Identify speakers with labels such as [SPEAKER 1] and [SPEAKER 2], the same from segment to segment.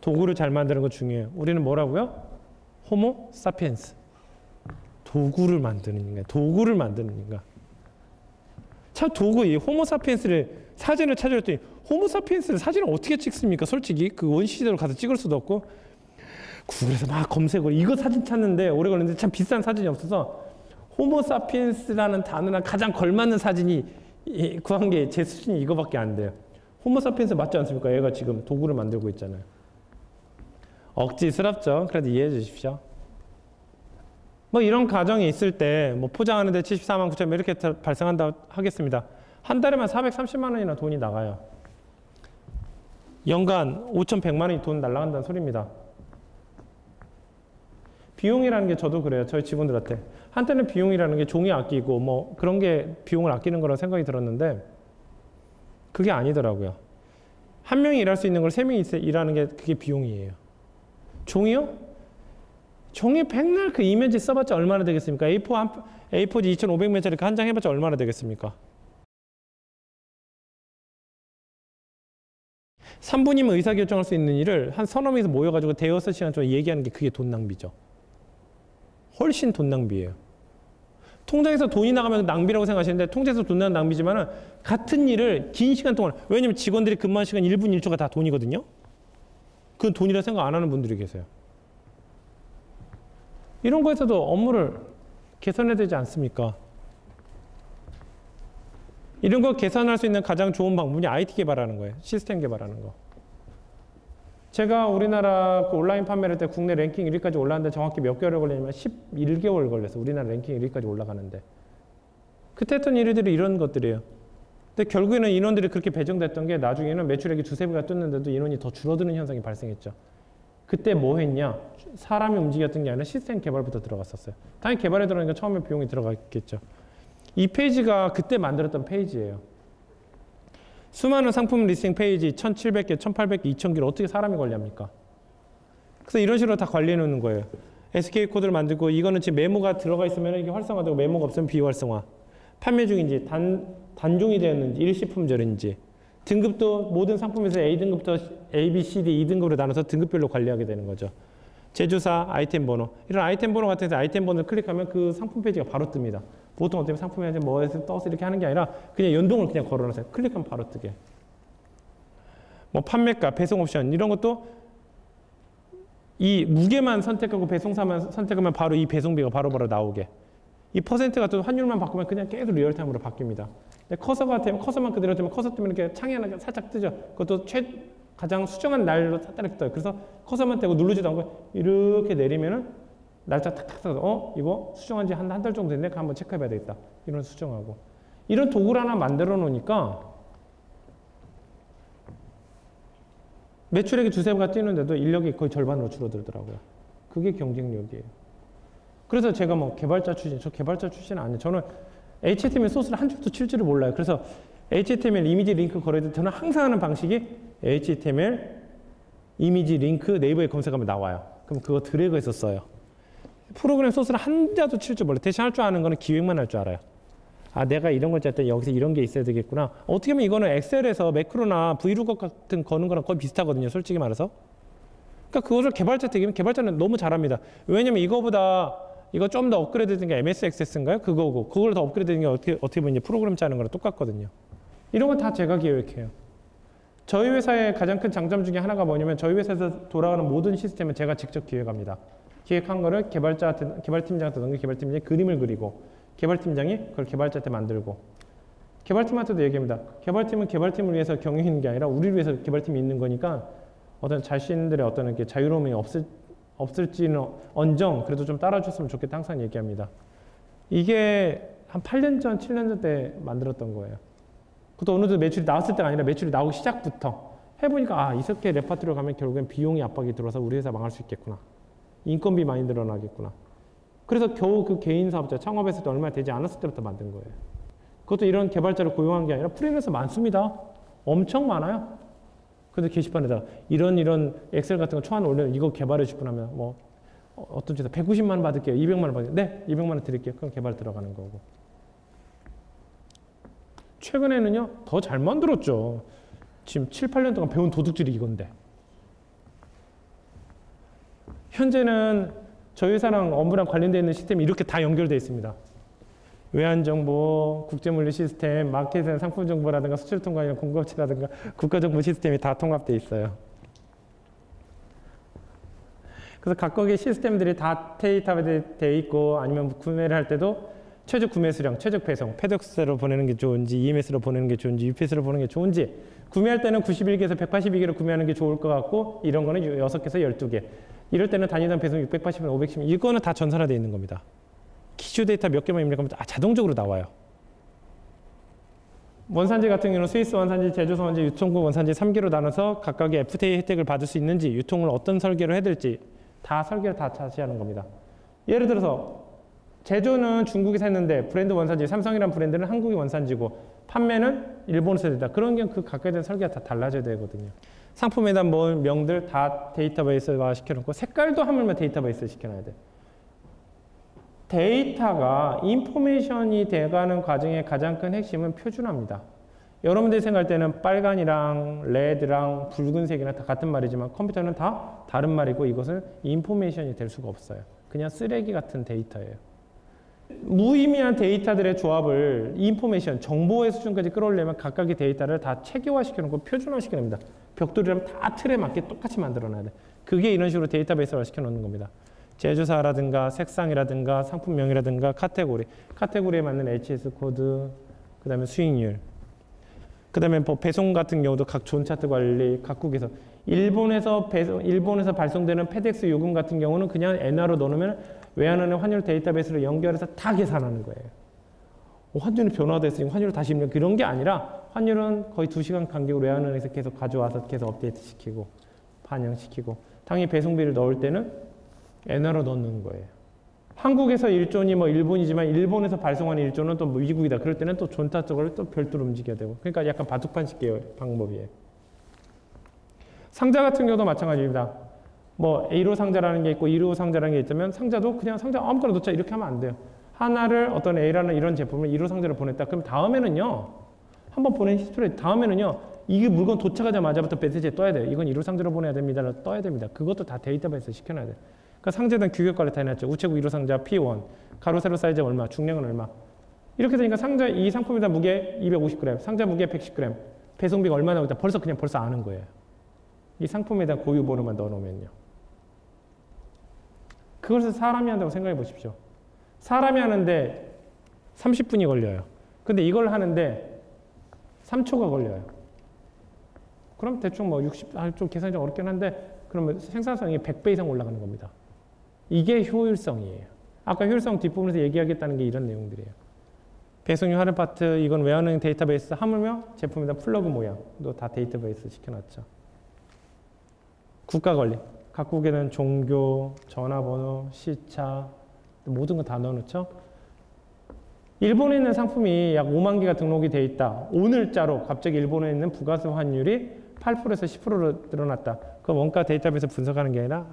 [SPEAKER 1] 도구를 잘 만드는 거 중요해요. 우리는 뭐라고요? 호모 사피엔스. 도구를 만드는 인간. 참 이 호모 사피엔스를 사진을 찾아봤더니 호모 사피엔스를 사진을 어떻게 찍습니까? 솔직히 그 원시시대로 가서 찍을 수도 없고 구글에서 막 검색을 이거 사진 찾는데 오래 걸리는데 참 비싼 사진이 없어서 호모 사피엔스라는 단어랑 가장 걸맞는 사진이 구한 게 제 수준이 이거밖에 안 돼요. 호모 사피엔스 맞지 않습니까? 얘가 지금 도구를 만들고 있잖아요. 억지스럽죠. 그래도 이해해 주십시오. 뭐 이런 가정이 있을 때 뭐 포장하는데 74만 9천 이렇게 발생한다 하겠습니다. 한 달에만 430만 원이나 돈이 나가요. 연간 5,100만 원이 돈 날라간다는 소리입니다. 비용이라는 게 저도 그래요. 저희 직원들한테. 한때는 비용이라는 게 종이 아끼고 뭐 그런 게 비용을 아끼는 거라고 생각이 들었는데 그게 아니더라고요. 한 명이 일할 수 있는 걸 세 명이 일하는 게 그게 비용이에요. 종이요? 종이 백날 그 이면지 써봤자 얼마나 되겠습니까? A4지 2,500매짜리 한 장 해봤자 얼마나 되겠습니까? 3분이면 의사결정할 수 있는 일을 한 서너 명이서 모여가지고 대여섯 시간 동안 얘기하는 게 그게 돈 낭비죠. 훨씬 돈 낭비예요. 통장에서 돈이 나가면 낭비라고 생각하시는데 통장에서 돈 나가는 낭비지만 같은 일을 긴 시간 동안 왜냐면 직원들이 근무한 시간 1분 1초가 다 돈이거든요. 그건 돈이라 생각 안 하는 분들이 계세요. 이런 거에서도 업무를 개선해야 되지 않습니까? 이런 거 개선할 수 있는 가장 좋은 방법이 IT 개발하는 거예요. 시스템 개발하는 거. 제가 우리나라 그 온라인 판매할 때 국내 랭킹 1위까지 올라갔는데 정확히 몇 개월 걸리냐면 11개월 걸렸어. 우리나라 랭킹 1위까지 올라가는데. 그때 했던 일들이 이런 것들이에요. 근데 결국에는 인원들이 그렇게 배정됐던 게 나중에는 매출액이 두세 배가 떴는데도 인원이 더 줄어드는 현상이 발생했죠. 그때 뭐 했냐? 사람이 움직였던 게 아니라 시스템 개발부터 들어갔었어요. 당연히 개발에 들어가니까 처음에 비용이 들어갔겠죠. 이 페이지가 그때 만들었던 페이지예요. 수많은 상품 리스팅 페이지 1,700개, 1,800개, 2,000개를 어떻게 사람이 관리합니까? 그래서 이런 식으로 다 관리해 놓는 거예요. SK 코드를 만들고 이거는 지금 메모가 들어가 있으면 이게 활성화되고 메모가 없으면 비활성화. 판매 중인지 단종이 되었는지 일시품절인지 등급도 모든 상품에서 A등급부터 A, B, C, D, 2등급으로 나눠서 등급별로 관리하게 되는 거죠. 제조사, 아이템 번호. 이런 아이템 번호 같은 데서 아이템 번호를 클릭하면 그 상품 페이지가 바로 뜹니다. 보통 어떻게 상품에 뭐에서 떠서 이렇게 하는 게 아니라 그냥 연동을 그냥 걸어놓으세요. 클릭하면 바로 뜨게. 뭐 판매가, 배송 옵션 이런 것도 이 무게만 선택하고 배송사만 선택하면 바로 이 배송비가 바로바로 나오게. 이 퍼센트 같은 환율만 바꾸면 그냥 계속 리얼타임으로 바뀝니다. 근데 커서가 되면 커서만 그대로 되면 커서 뜨면 이렇게 창이 하나 살짝 뜨죠. 그것도 가장 수정한 날로 따르게 떠요. 그래서 커서만 떼고 누르지도 않고 이렇게 내리면은 날짜 탁탁 써서 이거 수정한 지 한 달 정도 됐네? 한번 체크해 봐야 되겠다. 이런 수정하고. 이런 도구를 하나 만들어 놓으니까 매출액이 두세 배가 뛰는데도 인력이 거의 절반으로 줄어들더라고요. 그게 경쟁력이에요. 그래서 제가 뭐 개발자 출신, 저 개발자 출신은 아니에요. 저는 HTML 소스를 한 줄도 칠 줄을 몰라요. 그래서 HTML 이미지 링크 거래할 때 저는 항상 하는 방식이 HTML 이미지 링크 네이버에 검색하면 나와요. 그럼 그거 드래그해서 써요. 프로그램 소스를 한 자도 칠 줄 몰라요. 대신 할 줄 아는 거는 기획만 할 줄 알아요. 아, 내가 이런 걸 짤 때 여기서 이런 게 있어야 되겠구나. 어떻게 보면 이거는 엑셀에서 매크로나 브이루거 같은 거는 거랑 거의 비슷하거든요. 솔직히 말해서. 그러니까 그것을 개발자한테 얘기하면 개발자는 너무 잘합니다. 왜냐면 이거 좀 더 업그레이드 된 게 MS 액세스인가요? 그거고. 그걸 더 업그레이드 된 게 어떻게 보면 이제 프로그램 짜는 거랑 똑같거든요. 이런 건 다 제가 기획해요. 저희 회사의 가장 큰 장점 중에 하나가 뭐냐면 저희 회사에서 돌아가는 모든 시스템은 제가 직접 기획합니다. 기획한 거를 개발팀장한테 넘겨 개발팀장이 그림을 그리고 개발팀장이 그걸 개발자한테 만들고 개발팀한테도 얘기합니다. 개발팀은 개발팀을 위해서 경영이 있는 게 아니라 우리를 위해서 개발팀이 있는 거니까 어떤 자신들의 어떤 이렇게 자유로움이 없을지는 언정 그래도 좀 따라줬으면 좋겠다 항상 얘기합니다. 이게 한 8년 전, 7년 전 때 만들었던 거예요. 그것도 어느 정도 매출이 나왔을 때가 아니라 매출이 나오기 시작부터 해보니까 이렇게 레파토리로 가면 결국엔 비용이 압박이 들어와서 우리 회사 망할 수 있겠구나. 인건비 많이 늘어나겠구나. 그래서 겨우 그 개인 사업자 창업했을 때 얼마 되지 않았을 때부터 만든 거예요. 그것도 이런 개발자를 고용한 게 아니라 프리랜서 많습니다. 엄청 많아요. 근데 게시판에다 이런 엑셀 같은 거 초안 올려면 이거 개발해 주고 나면 뭐 어떤 데서 190만 원 받을게요. 200만 원 받을게요. 네, 200만 원 드릴게요. 그럼 개발 들어가는 거고. 최근에는요, 더 잘 만들었죠. 지금 7, 8년 동안 배운 도둑질이 이건데. 현재는 저희 회사랑 업무랑 관련되어 있는 시스템이 이렇게 다 연결되어 있습니다. 외환정보, 국제물류 시스템, 마켓앤 상품정보라든가 수출통관이나 공급업체라든가 국가정보 시스템이 다 통합되어 있어요. 그래서 각각의 시스템들이 다 데이터베이스에 있고 아니면 구매를 할 때도 최적 구매 수량, 최적 배송, 페덱스로 보내는 게 좋은지 EMS로 보내는 게 좋은지 UPS로 보내는 게 좋은지 구매할 때는 91개에서 182개로 구매하는 게 좋을 것 같고 이런 거는 6개에서 12개 이럴 때는 단위당 배송 680원, 510원 이거는 다 전산화되어 있는 겁니다. 기초 데이터 몇 개만 입력하면 자동적으로 나와요. 원산지 같은 경우는 스위스 원산지, 제조소 원산지, 유통국 원산지 3개로 나눠서 각각의 FTA 혜택을 받을 수 있는지 유통을 어떤 설계로 해야 될지 다 설계를 다 자세하는 겁니다. 예를 들어서 제조는 중국에서 했는데 브랜드 원산지, 삼성이라는 브랜드는 한국의 원산지고 판매는 일본에서 된다. 그런 경우 그 각각에 대한 설계가 다 달라져야 되거든요. 상품에 대한 명들 다 데이터베이스화 시켜놓고 색깔도 하물며 데이터베이스 시켜놔야 돼. 데이터가 인포메이션이 돼가는 과정의 가장 큰 핵심은 표준화입니다. 여러분들이 생각할 때는 빨간이랑 레드랑 붉은색이랑 다 같은 말이지만 컴퓨터는 다 다른 말이고 이것은 인포메이션이 될 수가 없어요. 그냥 쓰레기 같은 데이터예요. 무의미한 데이터들의 조합을 인포메이션, 정보의 수준까지 끌어올리면 각각의 데이터를 다 체계화시켜놓고 표준화시켜놓습니다. 벽돌이라면 다 틀에 맞게 똑같이 만들어놔야 돼. 그게 이런 식으로 데이터베이스화 시켜놓는 겁니다. 제조사라든가 색상이라든가 상품명이라든가 카테고리에 맞는 HS 코드, 그 다음에 수익률, 그 다음에 뭐 배송 같은 경우도 각 존 차트 관리, 각국에서 일본에서 발송되는 페덱스 요금 같은 경우는 그냥 엔화로 넣어놓으면 외환은행 환율 데이터베이스로 연결해서 다 계산하는 거예요. 환율이 변화됐으니 환율을 다시 입력 그런 게 아니라 환율은 거의 2시간 간격으로 외환은행에서 계속 가져와서 계속 업데이트 시키고 반영시키고 당연히 배송비를 넣을 때는 엔화로 넣는 거예요. 한국에서 1존이 뭐 일본이지만 일본에서 발송하는 1존은 또 미국이다. 그럴 때는 또 존타 쪽을 또 별도로 움직여야 되고 그러니까 약간 바둑판식 계열 방법이에요. 상자 같은 경우도 마찬가지입니다. 뭐 A로 상자라는 게 있고 2로 상자라는 게 있다면 상자도 그냥 상자 아무거나 넣자 이렇게 하면 안 돼요. 하나를 어떤 A라는 이런 제품을 2로 상자로 보냈다. 그럼 다음에는요. 한번 보낸 히스토리 다음에는요. 이게 물건 도착하자마자부터 메시지에 떠야 돼요. 이건 2로 상자로 보내야 됩니다. 떠야 됩니다. 그것도 다 데이터베이스 시켜놔야 돼요. 그러니까 상자에 대한 규격 관리 다 해놨죠. 우체국 1호 상자 P1, 가로 세로 사이즈 얼마, 중량은 얼마. 이렇게 되니까 상자 이 상품에 대한 무게 250g, 상자 무게 110g, 배송비가 얼마 나오겠다. 벌써 아는 거예요. 이 상품에 대한 고유 번호만 넣어놓으면요. 그것을 사람이 한다고 생각해 보십시오. 사람이 하는데 30분이 걸려요. 근데 이걸 하는데 3초가 걸려요. 그럼 대충 뭐 좀 계산이 좀 어렵긴 한데 그러면 생산성이 100배 이상 올라가는 겁니다. 이게 효율성이에요. 아까 효율성 뒷부분에서 얘기하겠다는 게 이런 내용들이에요. 배송료 할인 파트, 이건 외환은행 데이터베이스 하물며 제품에 대한 플러그 모양도 다 데이터베이스 시켜놨죠. 국가 관리. 각국에는 종교, 전화번호, 시차 모든 거 다 넣어놓죠. 일본에 있는 상품이 약 5만 개가 등록이 돼 있다. 오늘자로 갑자기 일본에 있는 부가세 환율이 8%에서 10%로 늘어났다. 그 원가 데이터베이스 분석하는 게 아니라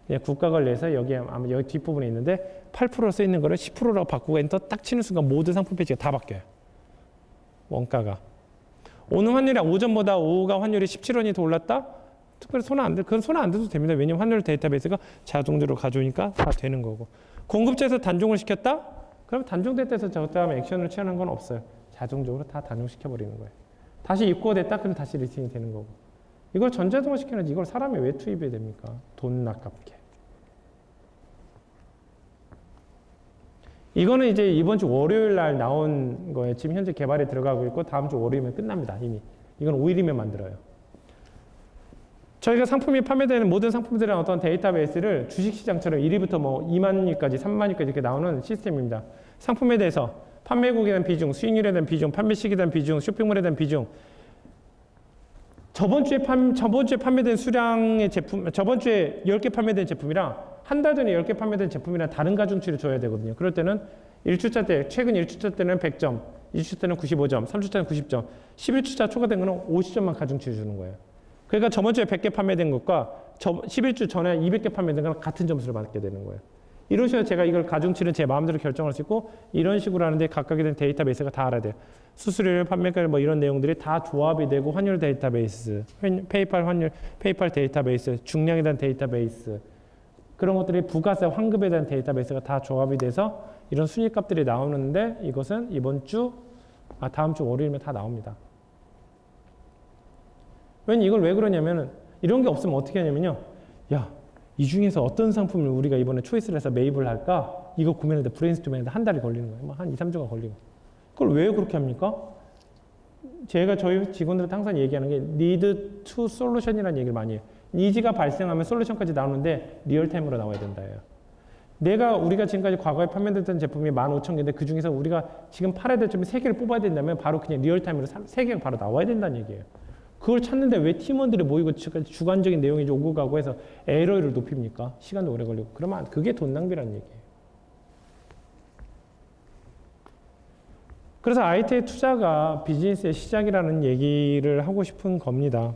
[SPEAKER 1] 그냥 국가 관리에서 여기 아마 여기 뒷부분에 있는데 8% 써 있는 거를 10%라고 바꾸고 엔터 딱 치는 순간 모든 상품 페이지가 다 바뀌어요. 원가가. 오늘 환율이 오전보다 오후가 환율이 17원이 더 올랐다? 특별히 그건 손 안 대도 됩니다. 왜냐면 환율 데이터베이스가 자동적으로 가져오니까 다 되는 거고. 공급자에서 단종을 시켰다? 그럼 단종 데이터에서 저 다음에 액션을 취하는 건 없어요. 자동적으로 다 단종시켜 버리는 거예요. 다시 입고됐다? 그럼 다시 리스팅이 되는 거고. 이걸 전자동화 시켜야지 이걸 사람이 왜 투입해야 됩니까? 돈 아깝게. 이거는 이제 이번 주 월요일 날 나온 거예요. 지금 현재 개발에 들어가고 있고 다음 주 월요일이면 끝납니다. 이미. 이건 5일이면 만들어요. 저희가 상품이 판매되는 모든 상품들의 어떤 데이터베이스를 주식시장처럼 1위부터 뭐 2만 위까지 3만 위까지 이렇게 나오는 시스템입니다. 상품에 대해서 판매국에 대한 비중, 수익률에 대한 비중, 판매 시기에 대한 비중, 쇼핑몰에 대한 비중, 저번 주에 판매된 수량의 제품, 저번 주에 10개 판매된 제품이랑 한 달 전에 10개 판매된 제품이랑 다른 가중치를 줘야 되거든요. 그럴 때는 1주차 때, 최근 1주차 때는 100점, 2주차 때는 95점, 3주차 때는 90점, 11주차 초과된 거는 50점만 가중치를 주는 거예요. 그러니까 저번 주에 100개 판매된 것과 11주 전에 200개 판매된 거랑 같은 점수를 받게 되는 거예요. 이런 식으로 제가 이걸 가중치를 제 마음대로 결정할 수 있고 이런 식으로 하는데 각각에 대한 데이터베이스가 다 알아야 돼요. 수수료율, 판매가율 뭐 이런 내용들이 다 조합이 되고 환율 데이터베이스, 페이팔 환율, 페이팔 데이터베이스, 중량에 대한 데이터베이스 그런 것들이 부가세, 환급에 대한 데이터베이스가 다 조합이 돼서 이런 순위값들이 나오는데 이것은 이번 주, 다음 주 월요일이면 다 나옵니다. 왜냐면 이걸 왜 그러냐면은 이런 게 없으면 어떻게 하냐면요. 야, 이 중에서 어떤 상품을 우리가 이번에 초이스를 해서 매입을 할까? 이거 구매하는데 브레인스토밍하는데 한 달이 걸리는 거예요. 뭐 한 2, 3주가 걸리고. 그걸 왜 그렇게 합니까? 제가 저희 직원들한테 항상 얘기하는 게 need to solution이라는 얘기를 많이 해요. 니즈가 발생하면 솔루션까지 나오는데 리얼타임으로 나와야 된다예요. 우리가 지금까지 과거에 판매됐던 제품이 15,000개인데 그 중에서 우리가 지금 팔아야 될 점이 3개를 뽑아야 된다면 바로 그냥 리얼타임으로 3개가 바로 나와야 된다는 얘기예요. 그걸 찾는데 왜 팀원들이 모이고 주관적인 내용이 오고 가고 해서 에러를 높입니까? 시간도 오래 걸리고. 그러면 그게 돈 낭비라는 얘기예요. 그래서 IT의 투자가 비즈니스의 시작이라는 얘기를 하고 싶은 겁니다.